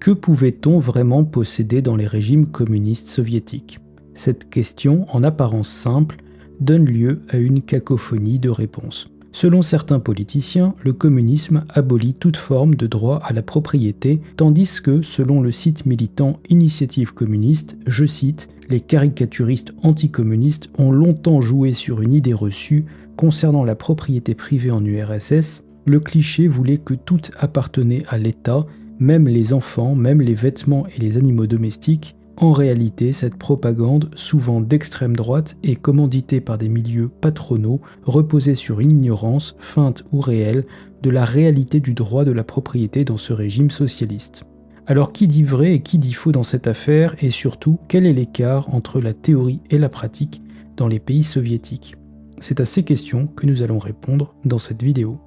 Que pouvait-on vraiment posséder dans les régimes communistes soviétiques ? Cette question, en apparence simple, donne lieu à une cacophonie de réponses. Selon certains politiciens, le communisme abolit toute forme de droit à la propriété, tandis que, selon le site militant Initiative communiste, je cite, « Les caricaturistes anticommunistes ont longtemps joué sur une idée reçue concernant la propriété privée en URSS. Le cliché voulait que tout appartenait à l'État, même les enfants, même les vêtements et les animaux domestiques. En réalité, cette propagande, souvent d'extrême droite et commanditée par des milieux patronaux, reposait sur une ignorance, feinte ou réelle, de la réalité du droit de la propriété dans ce régime socialiste. » Alors qui dit vrai et qui dit faux dans cette affaire, et surtout, quel est l'écart entre la théorie et la pratique dans les pays soviétiques ? C'est à ces questions que nous allons répondre dans cette vidéo.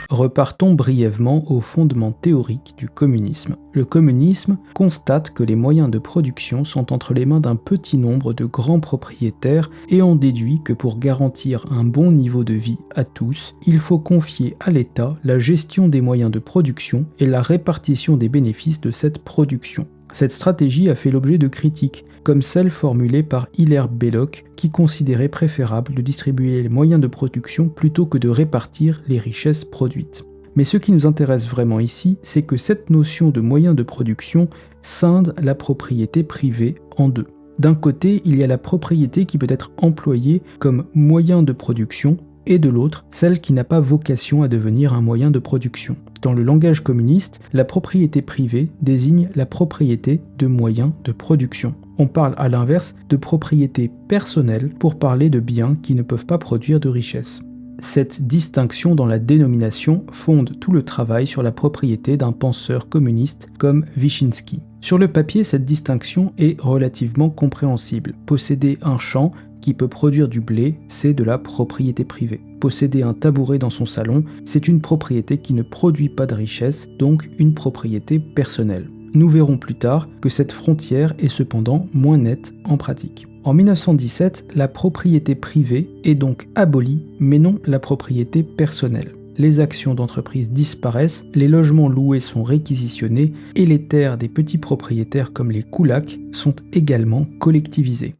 Repartons brièvement aux fondements théoriques du communisme. Le communisme constate que les moyens de production sont entre les mains d'un petit nombre de grands propriétaires et en déduit que pour garantir un bon niveau de vie à tous, il faut confier à l'État la gestion des moyens de production et la répartition des bénéfices de cette production. Cette stratégie a fait l'objet de critiques, comme celle formulée par Hilaire Belloc, qui considérait préférable de distribuer les moyens de production plutôt que de répartir les richesses produites. Mais ce qui nous intéresse vraiment ici, c'est que cette notion de moyens de production scinde la propriété privée en deux. D'un côté, il y a la propriété qui peut être employée comme moyen de production, et de l'autre, celle qui n'a pas vocation à devenir un moyen de production. Dans le langage communiste, la propriété privée désigne la propriété de moyens de production. On parle à l'inverse de propriété personnelle pour parler de biens qui ne peuvent pas produire de richesse. Cette distinction dans la dénomination fonde tout le travail sur la propriété d'un penseur communiste comme Vyshynski. Sur le papier, cette distinction est relativement compréhensible. Posséder un champ qui peut produire du blé, c'est de la propriété privée. Posséder un tabouret dans son salon, c'est une propriété qui ne produit pas de richesse, donc une propriété personnelle. Nous verrons plus tard que cette frontière est cependant moins nette en pratique. En 1917, la propriété privée est donc abolie, mais non la propriété personnelle. Les actions d'entreprise disparaissent, les logements loués sont réquisitionnés et les terres des petits propriétaires comme les koulaks sont également collectivisées.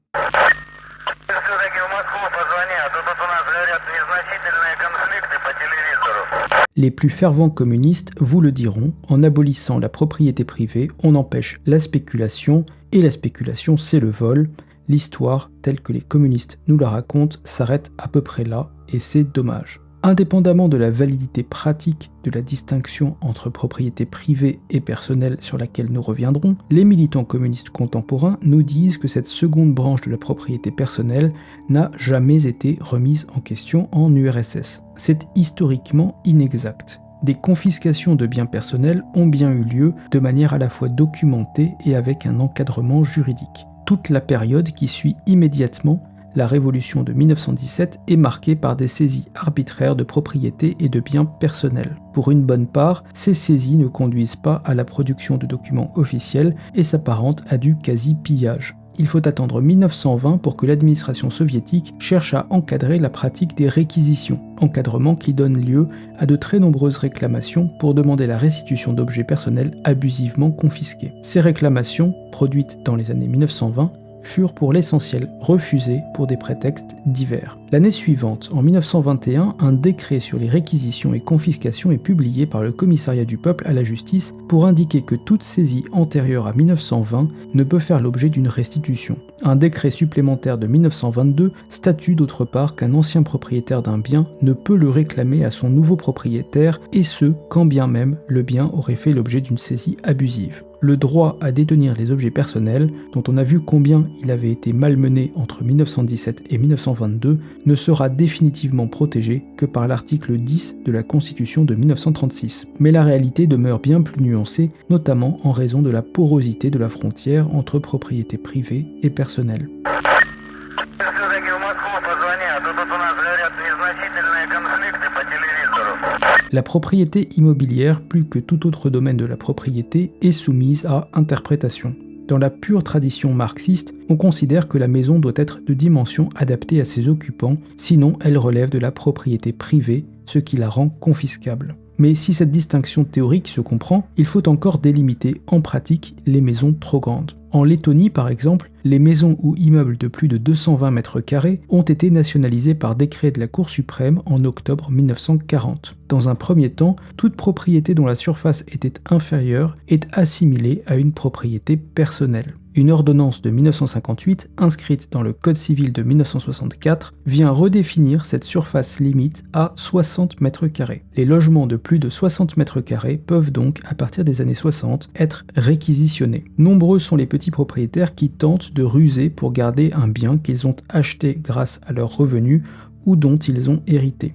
Les plus fervents communistes vous le diront, en abolissant la propriété privée, on empêche la spéculation, et la spéculation c'est le vol. L'histoire, telle que les communistes nous la racontent, s'arrête à peu près là, et c'est dommage. Indépendamment de la validité pratique de la distinction entre propriété privée et personnelle sur laquelle nous reviendrons, les militants communistes contemporains nous disent que cette seconde branche de la propriété personnelle n'a jamais été remise en question en URSS. C'est historiquement inexact. Des confiscations de biens personnels ont bien eu lieu de manière à la fois documentée et avec un encadrement juridique. Toute la période qui suit immédiatement la révolution de 1917 est marquée par des saisies arbitraires de propriétés et de biens personnels. Pour une bonne part, ces saisies ne conduisent pas à la production de documents officiels et s'apparentent à du quasi-pillage. Il faut attendre 1920 pour que l'administration soviétique cherche à encadrer la pratique des réquisitions, encadrement qui donne lieu à de très nombreuses réclamations pour demander la restitution d'objets personnels abusivement confisqués. Ces réclamations, produites dans les années 1920, furent pour l'essentiel refusées pour des prétextes divers. L'année suivante, en 1921, un décret sur les réquisitions et confiscations est publié par le Commissariat du peuple à la justice pour indiquer que toute saisie antérieure à 1920 ne peut faire l'objet d'une restitution. Un décret supplémentaire de 1922 statue d'autre part qu'un ancien propriétaire d'un bien ne peut le réclamer à son nouveau propriétaire, et ce, quand bien même le bien aurait fait l'objet d'une saisie abusive. Le droit à détenir les objets personnels, dont on a vu combien il avait été malmené entre 1917 et 1922, ne sera définitivement protégé que par l'article 10 de la Constitution de 1936. Mais la réalité demeure bien plus nuancée, notamment en raison de la porosité de la frontière entre propriété privée et personnelle. La propriété immobilière, plus que tout autre domaine de la propriété, est soumise à interprétation. Dans la pure tradition marxiste, on considère que la maison doit être de dimension adaptée à ses occupants, sinon elle relève de la propriété privée, ce qui la rend confiscable. Mais si cette distinction théorique se comprend, il faut encore délimiter en pratique les maisons trop grandes. En Lettonie, par exemple, les maisons ou immeubles de plus de 220 mètres carrés ont été nationalisés par décret de la Cour suprême en octobre 1940. Dans un premier temps, toute propriété dont la surface était inférieure est assimilée à une propriété personnelle. Une ordonnance de 1958, inscrite dans le Code civil de 1964, vient redéfinir cette surface limite à 60 mètres carrés. Les logements de plus de 60 mètres carrés peuvent donc, à partir des années 60, être réquisitionnés. Nombreux sont les petits propriétaires qui tentent de ruser pour garder un bien qu'ils ont acheté grâce à leurs revenus ou dont ils ont hérité.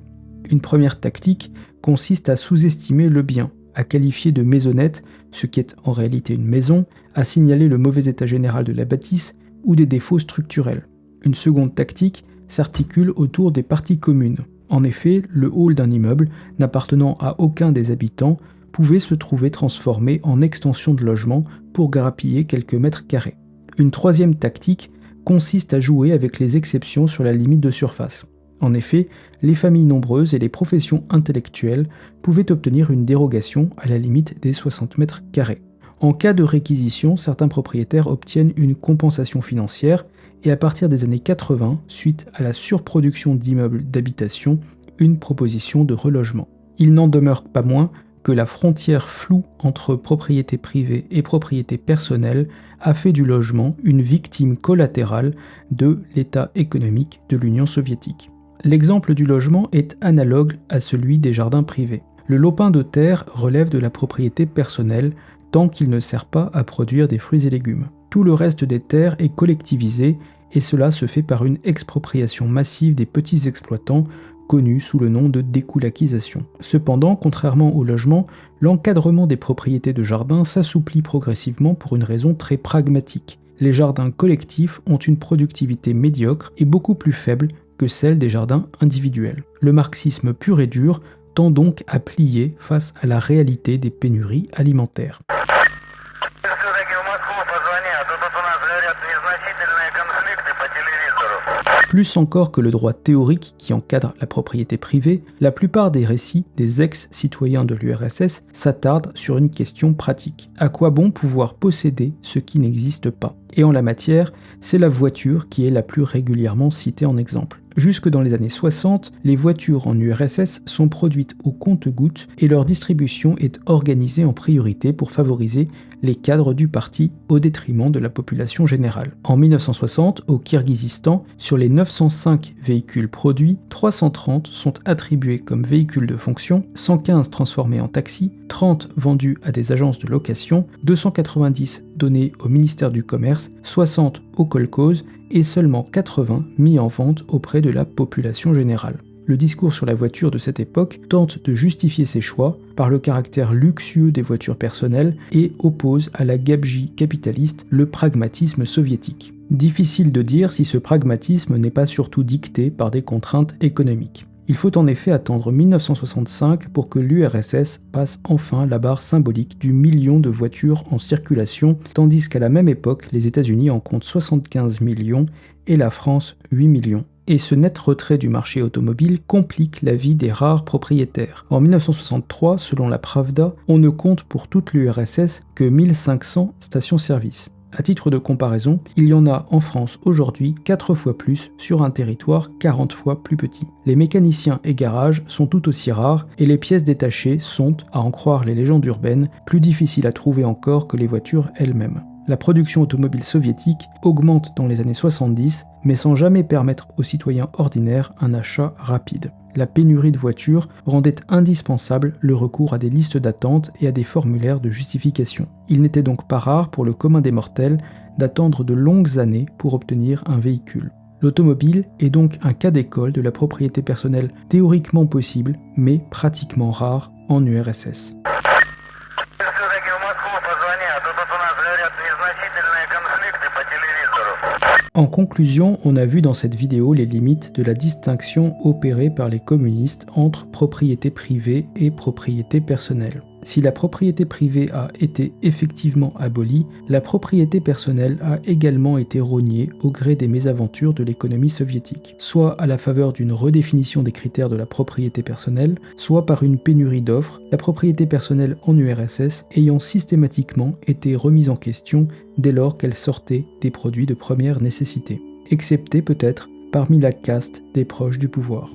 Une première tactique consiste à sous-estimer le bien, à qualifier de maisonnette ce qui est en réalité une maison, à signaler le mauvais état général de la bâtisse ou des défauts structurels. Une seconde tactique s'articule autour des parties communes. En effet, le hall d'un immeuble, n'appartenant à aucun des habitants, pouvait se trouver transformé en extension de logement pour grappiller quelques mètres carrés. Une troisième tactique consiste à jouer avec les exceptions sur la limite de surface. En effet, les familles nombreuses et les professions intellectuelles pouvaient obtenir une dérogation à la limite des 60 mètres carrés. En cas de réquisition, certains propriétaires obtiennent une compensation financière et à partir des années 80, suite à la surproduction d'immeubles d'habitation, une proposition de relogement. Il n'en demeure pas moins que la frontière floue entre propriété privée et propriété personnelle a fait du logement une victime collatérale de l'état économique de l'Union soviétique. L'exemple du logement est analogue à celui des jardins privés. Le lopin de terre relève de la propriété personnelle tant qu'il ne sert pas à produire des fruits et légumes. Tout le reste des terres est collectivisé et cela se fait par une expropriation massive des petits exploitants connue sous le nom de découlakisation. Cependant, contrairement au logement, l'encadrement des propriétés de jardins s'assouplit progressivement pour une raison très pragmatique. Les jardins collectifs ont une productivité médiocre et beaucoup plus faible que celle des jardins individuels. Le marxisme pur et dur tend donc à plier face à la réalité des pénuries alimentaires. Plus encore que le droit théorique qui encadre la propriété privée, la plupart des récits des ex-citoyens de l'URSS s'attardent sur une question pratique. À quoi bon pouvoir posséder ce qui n'existe pas ? Et en la matière, c'est la voiture qui est la plus régulièrement citée en exemple. Jusque dans les années 60, les voitures en URSS sont produites au compte-gouttes et leur distribution est organisée en priorité pour favoriser les cadres du parti au détriment de la population générale. En 1960, au Kirghizistan, sur les 905 véhicules produits, 330 sont attribués comme véhicules de fonction, 115 transformés en taxi, 30 vendus à des agences de location, 290 donnés au ministère du Commerce, 60 au kolkhoz et seulement 80 mis en vente auprès de la population générale. Le discours sur la voiture de cette époque tente de justifier ses choix par le caractère luxueux des voitures personnelles et oppose à la gabegie capitaliste le pragmatisme soviétique. Difficile de dire si ce pragmatisme n'est pas surtout dicté par des contraintes économiques. Il faut en effet attendre 1965 pour que l'URSS passe enfin la barre symbolique du million de voitures en circulation, tandis qu'à la même époque, les États-Unis en comptent 75 millions et la France 8 millions. Et ce net retrait du marché automobile complique la vie des rares propriétaires. En 1963, selon la Pravda, on ne compte pour toute l'URSS que 1500 stations-service. À titre de comparaison, il y en a en France aujourd'hui 4 fois plus sur un territoire 40 fois plus petit. Les mécaniciens et garages sont tout aussi rares et les pièces détachées sont, à en croire les légendes urbaines, plus difficiles à trouver encore que les voitures elles-mêmes. La production automobile soviétique augmente dans les années 70, mais sans jamais permettre aux citoyens ordinaires un achat rapide. La pénurie de voitures rendait indispensable le recours à des listes d'attente et à des formulaires de justification. Il n'était donc pas rare pour le commun des mortels d'attendre de longues années pour obtenir un véhicule. L'automobile est donc un cas d'école de la propriété personnelle théoriquement possible, mais pratiquement rare en URSS. En conclusion, on a vu dans cette vidéo les limites de la distinction opérée par les communistes entre propriété privée et propriété personnelle. Si la propriété privée a été effectivement abolie, la propriété personnelle a également été rognée au gré des mésaventures de l'économie soviétique, soit à la faveur d'une redéfinition des critères de la propriété personnelle, soit par une pénurie d'offres, la propriété personnelle en URSS ayant systématiquement été remise en question dès lors qu'elle sortait des produits de première nécessité, excepté peut-être parmi la caste des proches du pouvoir.